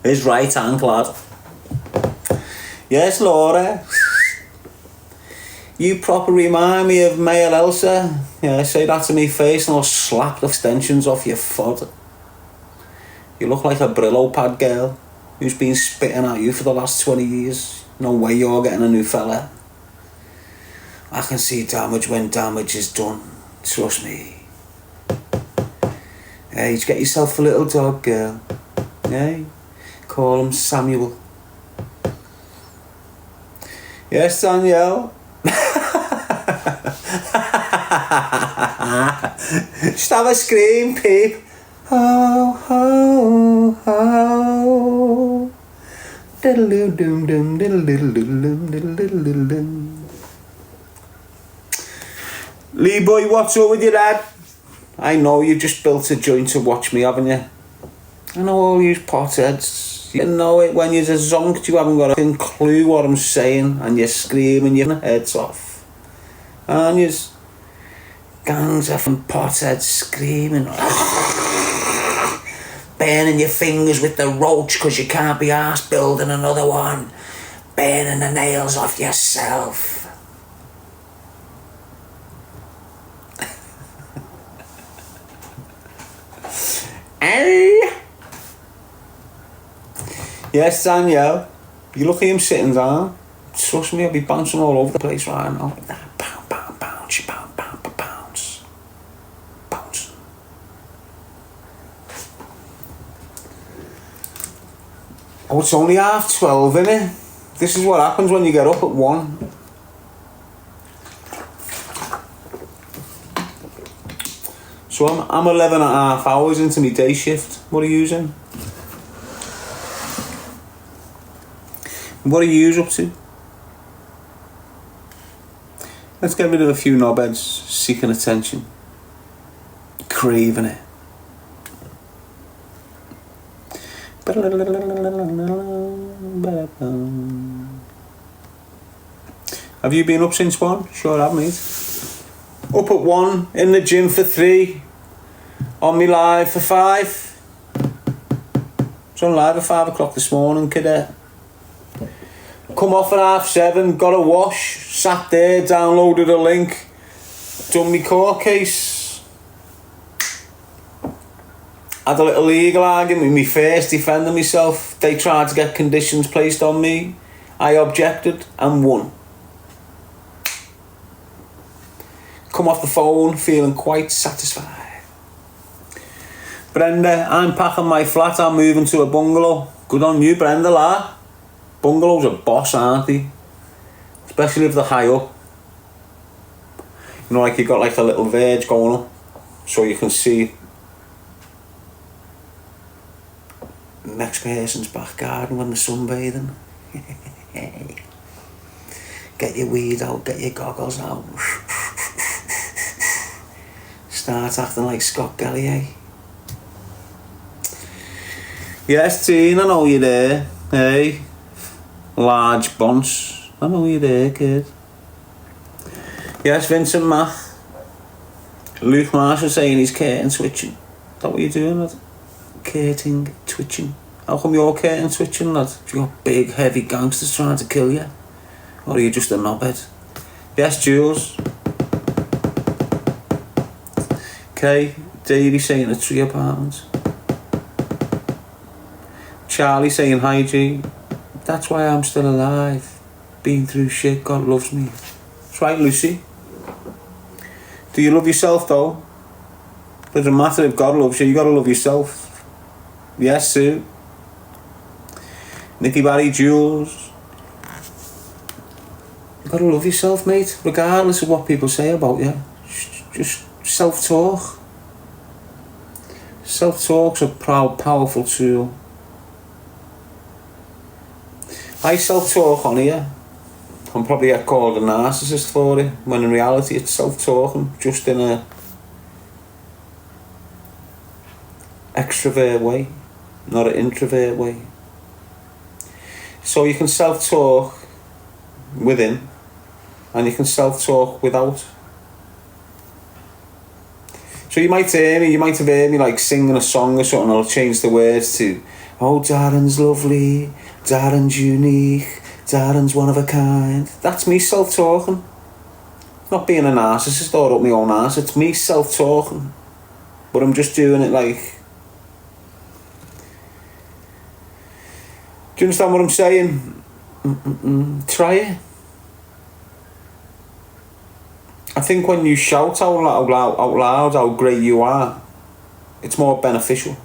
His right hand, lad. Yes, Laura. You proper remind me of male Elsa. Yeah, say that to me face and I'll slap the extensions off your foot. You look like a Brillo pad girl who's been spitting at you for the last 20 years. No way you're getting a new fella. I can see damage when damage is done. Trust me. Hey, get yourself a little dog, girl. Hey, call him Samuel. Yes, Danielle. Just have a scream, peep. Ho, ho, ho. Diddle-doo-doom-doom, diddle-diddle-doom, diddle-diddle-doom. Lee boy, what's up with you, lad? I know you just built a joint to watch me, haven't you? I know all you potheads. You know it when you're zonked, you haven't got a fucking clue what I'm saying, and you're screaming your heads off. And you're gangs of potheads screaming, burning your fingers with the roach because you can't be arsed building another one, burning the nails off yourself. Yes, Danielle. You look at him sitting down. Trust me, I'll be bouncing all over the place right now. Like that. Bounce, bounce, bounce, bounce, bounce, bounce. Bounce. Oh, it's only 12:30, innit? This is what happens when you get up at 1. So I'm 11 and a half hours into my day shift. What are you using? What are you up to? Let's get rid of a few knobheads seeking attention, craving it. Have you been up since 1? Sure I have, mate. Up at 1, in the gym for 3, on me live for 5. It's on live at 5 o'clock this morning, kiddo. Come off at 7:30, got a wash, sat there, downloaded a link, done me court case. Had a little legal argument with me first, defending myself. They tried to get conditions placed on me. I objected and won. Come off the phone feeling quite satisfied. Brenda, I'm packing my flat, I'm moving to a bungalow. Good on you, Brenda, lad. Bungalows are boss, aren't they? Especially if they're high up. You know, like you got like a little verge going up, so you can see the next person's back garden when they're sunbathing. Get your weed out, get your goggles out. Start acting like Scott Gallier. Yes, Teen, I know you're there. Hey. Large bunch. I know you're there, kid. Yes, Vincent Math. Luke Marshall saying he's curtain twitching. Is that what you're doing, lad? Curtain twitching. How come you're curtain twitching, lad? Have you got big, heavy gangsters trying to kill you? Or are you just a knobhead? Yes, Jules. Okay, Davey saying a 3 apartment. Charlie saying hi, G. That's why I'm still alive. Been through shit, God loves me. That's right, Lucy. Do you love yourself, though? Doesn't matter if God loves you, you gotta love yourself. Yes, Sue. Nicky Barry, Jules. You gotta love yourself, mate, regardless of what people say about you. Just self-talk. Self-talk's a powerful tool. I self-talk on here. I'm probably get called a narcissist for it, when in reality it's self-talking, just in a extrovert way, not an introvert way. So you can self-talk within, and you can self-talk without. So you might have heard me like singing a song or something, I'll change the words to, oh, Darren's lovely, Darren's unique, Darren's one of a kind. That's me self-talking. Not being a narcissist or up my own arse, it's me self-talking. But I'm just doing it like... Do you understand what I'm saying? Try it. I think when you shout out loud how great you are, it's more beneficial.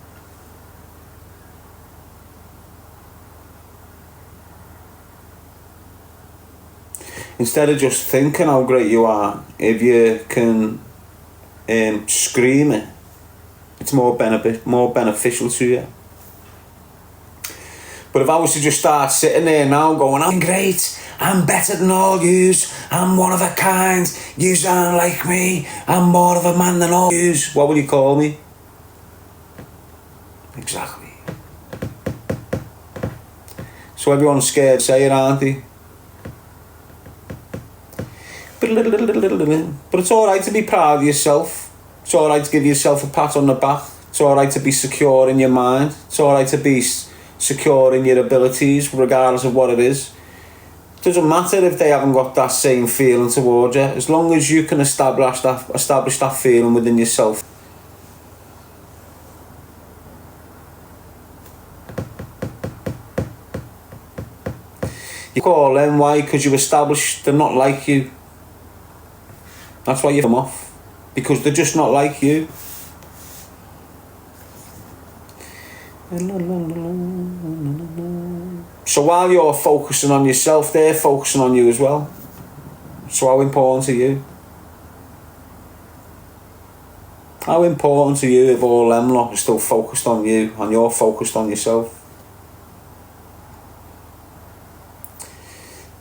Instead of just thinking how great you are, if you can scream it, it's more beneficial to you. But if I was to just start sitting there now going, I'm great, I'm better than all yous, I'm one of a kind, yous aren't like me, I'm more of a man than all yous, what would you call me? Exactly. So everyone's scared to say it, aren't they? But it's alright to be proud of yourself. It's alright to give yourself a pat on the back. It's alright to be secure in your mind. It's alright to be secure in your abilities, regardless of what it is. It doesn't matter if they haven't got that same feeling towards you, as long as you can establish that feeling within yourself. You call them, why? Because you established they're not like you. That's why you them off, because they're just not like you. So while you're focusing on yourself, they're focusing on you as well. So how important are you? How important are you if all them lot are still focused on you and you're focused on yourself?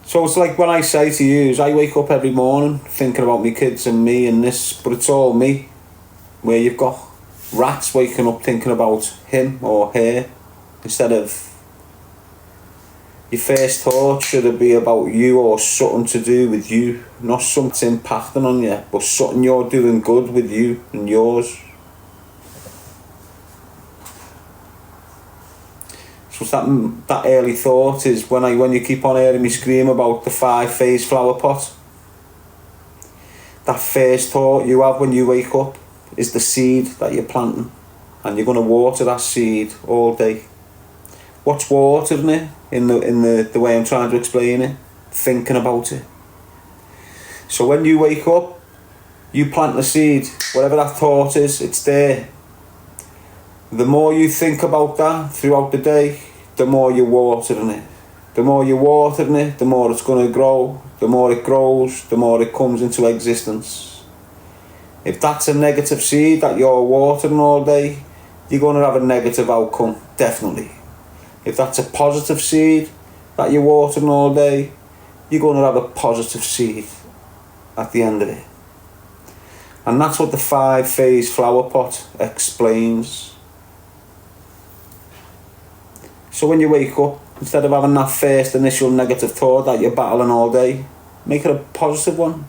So it's like when I say to you, I wake up every morning thinking about my kids and me and this, but it's all me. Where you've got rats waking up thinking about him or her, instead of your first thought should be about you or something to do with you, not something impacting on you, but something you're doing good with you and yours. So that early thought is when you keep on hearing me scream about the 5-phase flower pot. That first thought you have when you wake up is the seed that you're planting, and you're going to water that seed all day. What's watering it in the way I'm trying to explain it? Thinking about it. So when you wake up, you plant the seed, whatever that thought is, it's there. The more you think about that throughout the day, the more you're watering it. The more you're watering it, the more it's going to grow. The more it grows, the more it comes into existence. If that's a negative seed that you're watering all day, you're going to have a negative outcome, definitely. If that's a positive seed that you're watering all day, you're going to have a positive seed at the end of it. And that's what the 5-phase flower pot explains. So when you wake up, instead of having that first initial negative thought that you're battling all day, make it a positive one.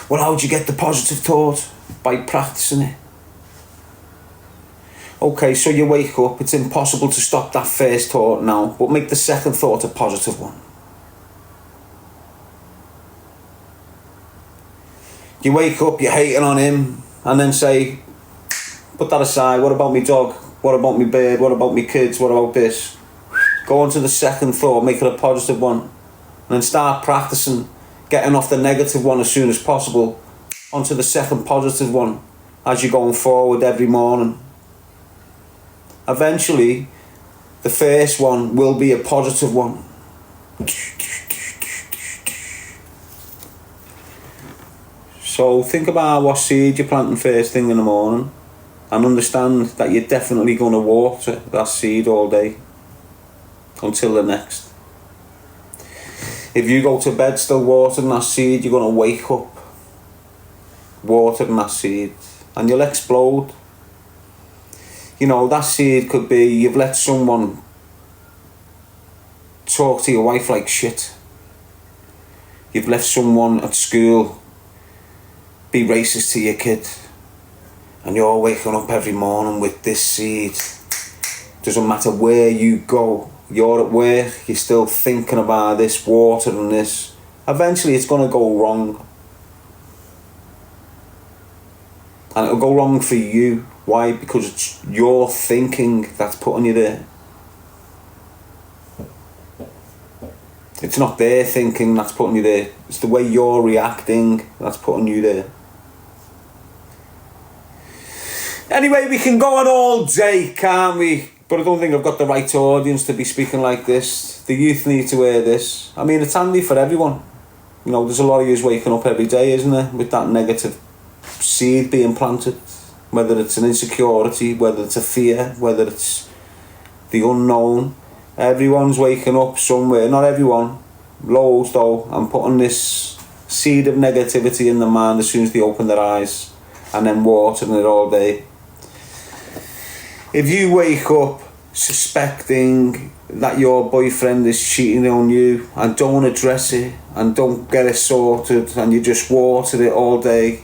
Well, how do you get the positive thought? By practicing it. Okay, so you wake up, it's impossible to stop that first thought now, but make the second thought a positive one. You wake up, you're hating on him, and then say, put that aside, what about me dog? What about me bird? What about me kids? What about this? Go on to the second thought, make it a positive one. And then start practicing getting off the negative one as soon as possible onto the second positive one as you're going forward every morning. Eventually, the first one will be a positive one. So think about what seed you're planting first thing in the morning, and understand that you're definitely going to water that seed all day until the next. If you go to bed still watering that seed, you're going to wake up watering that seed and you'll explode. You know, that seed could be you've let someone talk to your wife like shit. You've left someone at school be racist to your kid. and you're waking up every morning with this seed. Doesn't matter where you go, you're at work, you're still thinking about this, water and this. Eventually it's going to go wrong. And it'll go wrong for you. Why? Because it's your thinking that's putting you there. It's not their thinking that's putting you there. It's the way you're reacting that's putting you there. Anyway, we can go on all day, can't we? But I don't think I've got the right audience to be speaking like this. The youth need to hear this. I mean, it's handy for everyone. You know, there's a lot of yous waking up every day, isn't there? With that negative seed being planted. Whether it's an insecurity, whether it's a fear, whether it's the unknown. Everyone's waking up somewhere. Not everyone. Loads though. I'm putting this seed of negativity in the mind as soon as they open their eyes. And then watering it all day. If you wake up suspecting that your boyfriend is cheating on you and don't address it and don't get it sorted and you just water it all day,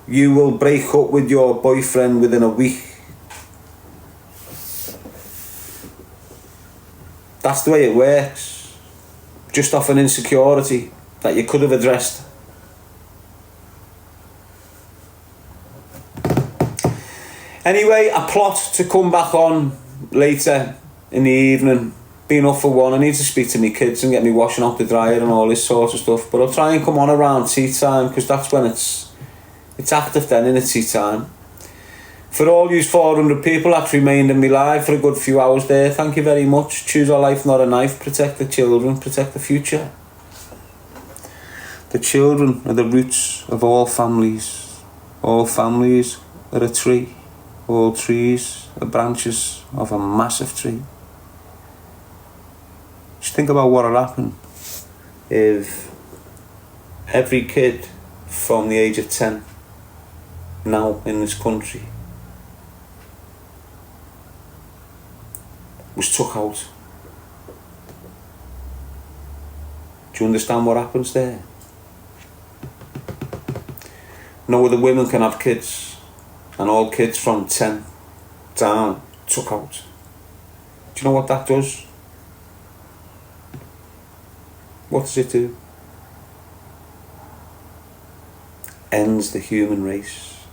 you will break up with your boyfriend within a week. That's the way it works. Just off an insecurity that you could have addressed. Anyway, a plot to come back on later in the evening. Being up for one, I need to speak to my kids and get me washing out the dryer and all this sort of stuff. But I'll try and come on around tea time, because that's when it's active then, in tea time. For all you 400 people that remained in my life for a good few hours there, thank you very much. Choose a life, not a knife. Protect the children, protect the future. The children are the roots of all families. All families are a tree. All trees are branches of a massive tree. Just think about what will happen if every kid from the age of 10 now in this country was took out. Do you understand what happens there? No other women can have kids. And all kids from 10 down took out. Do you know what that does? What does it do? Ends the human race.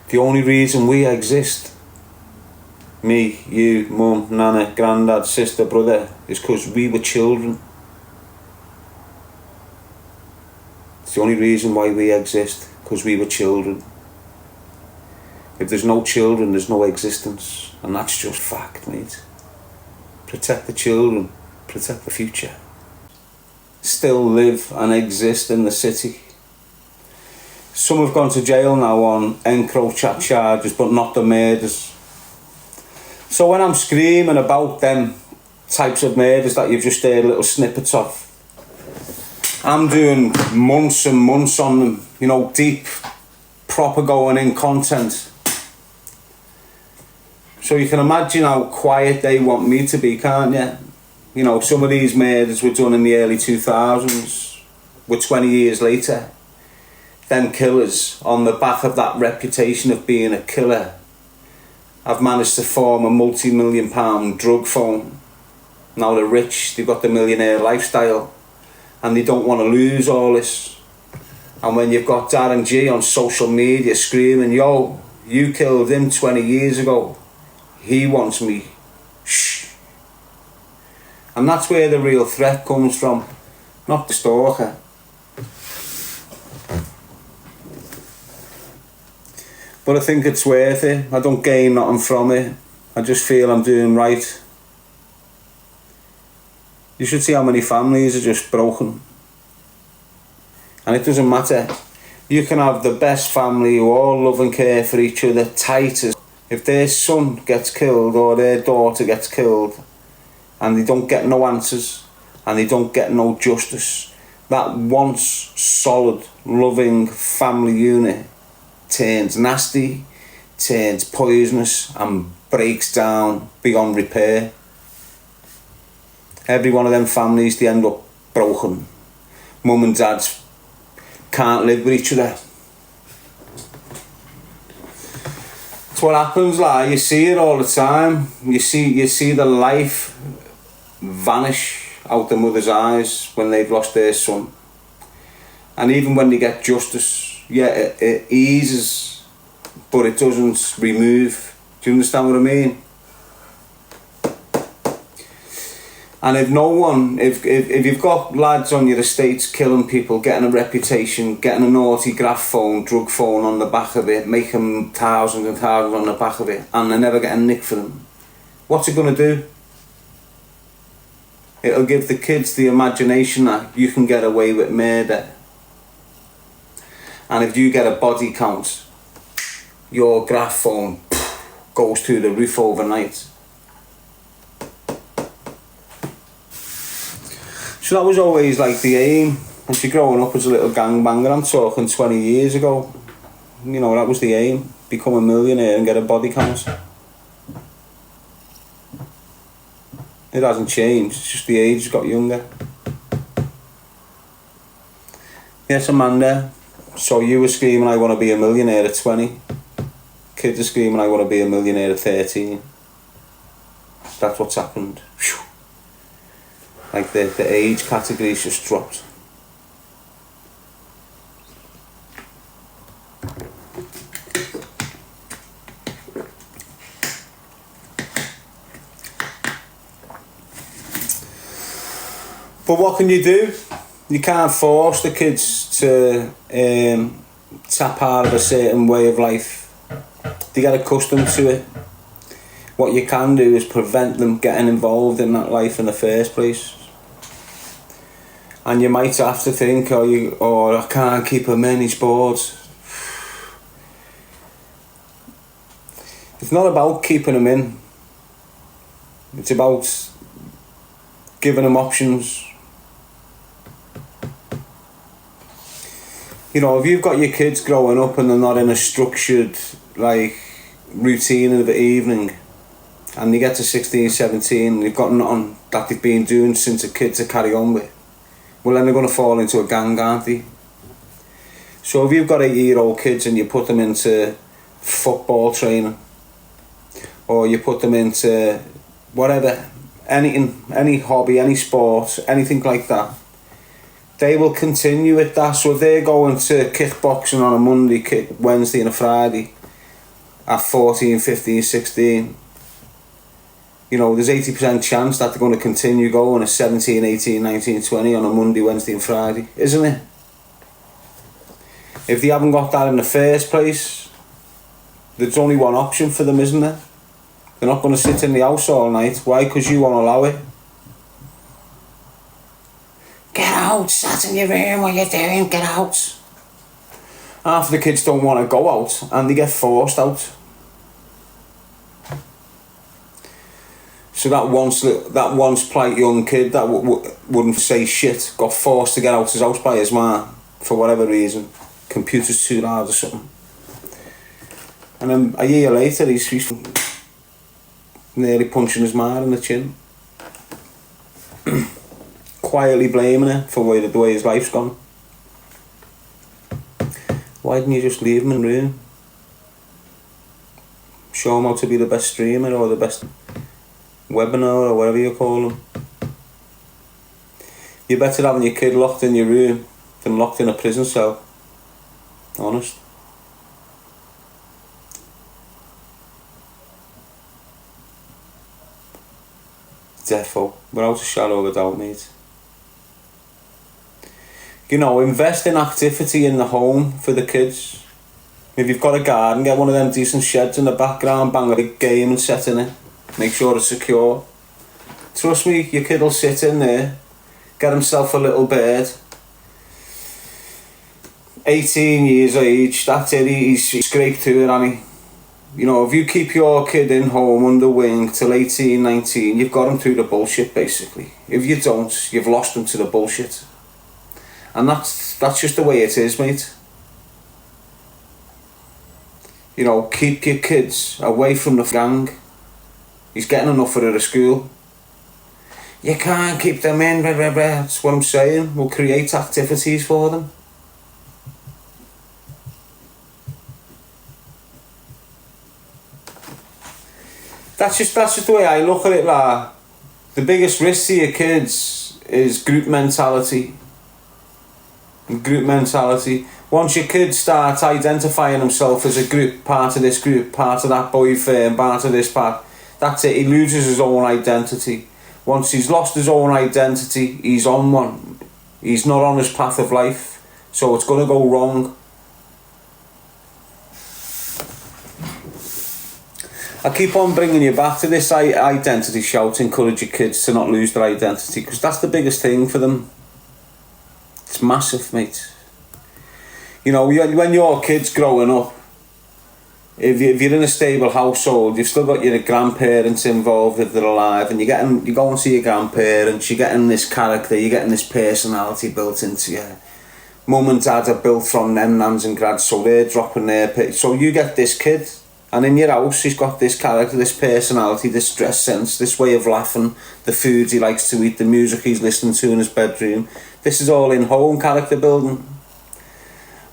The only reason we exist, me, you, mum, nana, granddad, sister, brother, is because we were children. The only reason why we exist, because we were children. If there's no children, there's no existence. And that's just fact, mate. Protect the children, protect the future. Still live and exist in the city. Some have gone to jail now on encroach charges, but not the murders. So when I'm screaming about them types of murders that you've just heard little snippets of, I'm doing months and months on them, you know, deep, proper going in content. So you can imagine how quiet they want me to be, can't you? You know, some of these murders were done in the early 2000s. We're 20 years later. Them killers, on the back of that reputation of being a killer, have managed to form a multi-million-pound drug phone. Now they're rich, they've got the millionaire lifestyle. And they don't want to lose all this. And when you've got Darren G on social media screaming, yo, you killed him 20 years ago, he wants me, shh. And that's where the real threat comes from, not the stalker. But I think it's worth it. I don't gain nothing from it. I just feel I'm doing right. You should see how many families are just broken. And it doesn't matter. You can have the best family who all love and care for each other, tight as... If their son gets killed or their daughter gets killed and they don't get no answers and they don't get no justice, that once solid, loving family unit turns nasty, turns poisonous and breaks down beyond repair. Every one of them families, they end up broken. Mum and dad's can't live with each other. It's what happens, like, you see it all the time. You see the life vanish out the mother's eyes when they've lost their son. And even when they get justice, yeah, it eases, but it doesn't remove. Do you understand what I mean? And if no one, if you've got lads on your estates killing people, getting a reputation, getting an autograph phone, drug phone on the back of it, making thousands and thousands on the back of it, and they're never getting nicked for them, what's it going to do? It'll give the kids the imagination that you can get away with murder. And if you get a body count, your graph phone goes through the roof overnight. So that was always like the aim. As you're growing up as a little gangbanger, I'm talking 20 years ago, you know, that was the aim. Become a millionaire and get a body count. It hasn't changed, it's just the age has got younger. Yes, Amanda. So you were screaming, I want to be a millionaire at 20. Kids are screaming, I want to be a millionaire at 13. That's what's happened. Whew. Like the age category's just dropped. But what can you do? You can't force the kids to tap out of a certain way of life. They get accustomed to it. What you can do is prevent them getting involved in that life in the first place. And you might have to think, I can't keep them in, he's bored. It's not about keeping them in. It's about giving them options. You know, if you've got your kids growing up and they're not in a structured, like, routine of the evening, and they get to 16, 17, and they've got nothing that they've been doing since a kid to carry on with, well, then they're going to fall into a gang, aren't they? So if you've got 8-year-old kids and you put them into football training, or you put them into whatever, anything, any hobby, any sport, anything like that, they will continue with that. So if they're going to kickboxing on a Monday, kick Wednesday and a Friday at 14, 15, 16, you know, there's 80% chance that they're going to continue going at 17, 18, 19, 20 on a Monday, Wednesday and Friday, isn't it? If they haven't got that in the first place, there's only one option for them, isn't there? They're not going to sit in the house all night. Why? Because you won't allow it. Get out, sat in your room, what you doing, get out. Half the kids don't want to go out and they get forced out. So that once polite young kid that wouldn't say shit got forced to get out his house by his man for whatever reason. Computer's too loud or something. And then a year later he's nearly punching his man in the chin. Quietly blaming her for the way his life's gone. Why didn't you just leave him in the room? Show him how to be the best streamer or the best webinar or whatever you call them. You're better having your kid locked in your room than locked in a prison cell. Honest. Defo, without a shadow of a doubt, mate. You know, invest in activity in the home for the kids. If you've got a garden, get one of them decent sheds in the background, bang a big gaming set in it. Make sure it's secure. Trust me, your kid will sit in there, get himself a little bed. 18 years of age, that's it, he's scraped through it, hasn't he? You know, if you keep your kid in home under wing till 18, 19, you've got him through the bullshit, basically. If you don't, you've lost him to the bullshit. And that's just the way it is, mate. You know, keep your kids away from the gang. He's getting enough of it at school. You can't keep them in, blah, blah, blah. That's what I'm saying. We'll create activities for them. That's just the way I look at it, like. The biggest risk to your kids is group mentality. Group mentality. Once your kids start identifying himself as a group, part of this group, part of that boy firm, part of this part, that's it, he loses his own identity. Once he's lost his own identity, he's on one. He's not on his path of life, so it's going to go wrong. I keep on bringing you back to this identity shout, encourage your kids to not lose their identity, because that's the biggest thing for them. It's massive, mate. You know, when your kid's growing up, if you're in a stable household, you've still got your grandparents involved if they're alive, and you go and see your grandparents, you're getting this character, you're getting this personality built into you. Mum and dad are built from them nans and grads, so they're dropping their... So you get this kid, and in your house he's got this character, this personality, this dress sense, this way of laughing, the foods he likes to eat, the music he's listening to in his bedroom. This is all in home character building.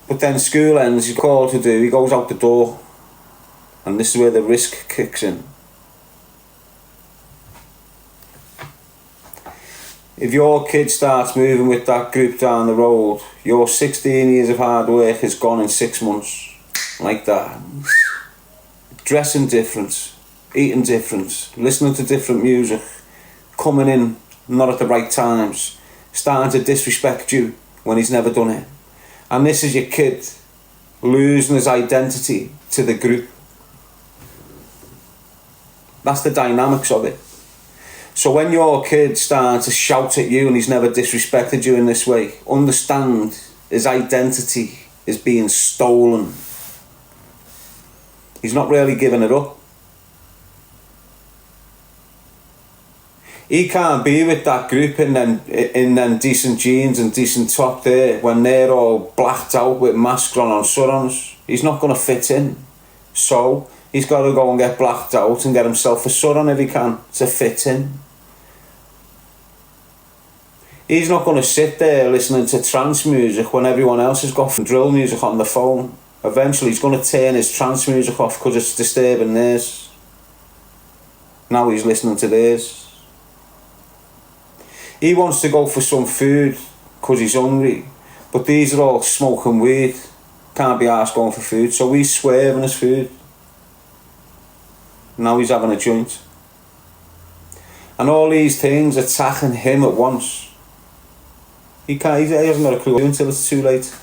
But then school ends, he's called to do, he goes out the door. And this is where the risk kicks in. If your kid starts moving with that group down the road, your 16 years of hard work is gone in 6 months. Like that. Dressing different, eating different, listening to different music, coming in not at the right times, starting to disrespect you when he's never done it. And this is your kid losing his identity to the group. That's the dynamics of it. So when your kid starts to shout at you and he's never disrespected you in this way, understand his identity is being stolen. He's not really giving it up. He can't be with that group in them decent jeans and decent top there when they're all blacked out with masks on surrounds. He's not going to fit in. So he's got to go and get blacked out and get himself a surround if he can to fit in. He's not going to sit there listening to trance music when everyone else has got drill music on the phone. Eventually he's going to turn his trance music off because it's disturbing theirs. Now he's listening to theirs. He wants to go for some food because he's hungry, but these are all smoking weed. Can't be arsed going for food, so he's swerving his food. Now he's having a joint. And all these things attacking him at once. He hasn't got a clue until it's too late.